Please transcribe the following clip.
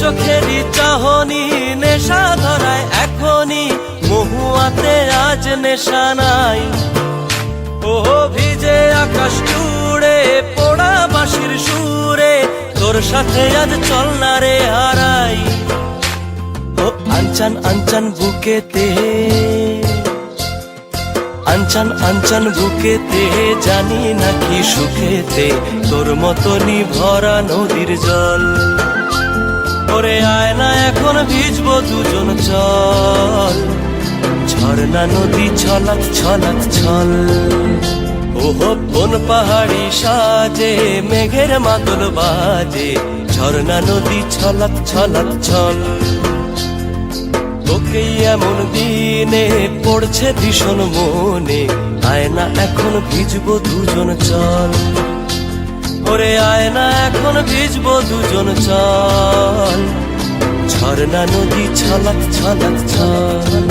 চোখেরই চাহনি নেশা ধরায় এখনই, মহুয়াতে আজ নেশা নাই। ও ভিজে আকাশ জুড়ে পোড়া বাঁশির সুরে, তোর সাথে আজ চল না রে হারাই। ও আনচান আনচান বুকেতে, আনচান আনচান বুকেতে, জানি নাকি সুখেতে তোর মতনই ভরা নদীর জল। ওরে আয় না এখন ভিজবো দুজন চল, ঝর্ণা নদী ছলাক ছলাক ছল। ওহো কোন পাহাড়ি সাজে মেঘের মাদল বাজে, ঝর্ণা নদী ছলাক ছলাক ছল। তোকে এমন দিনে পড়ছে ভীষণ মনে, আয় না এখন ভিজবো দুজন চল। ওরে আয় না এখন ভিজবো দুজন চল, ঝর্ণা নদী ছলাক ছলাক ছল।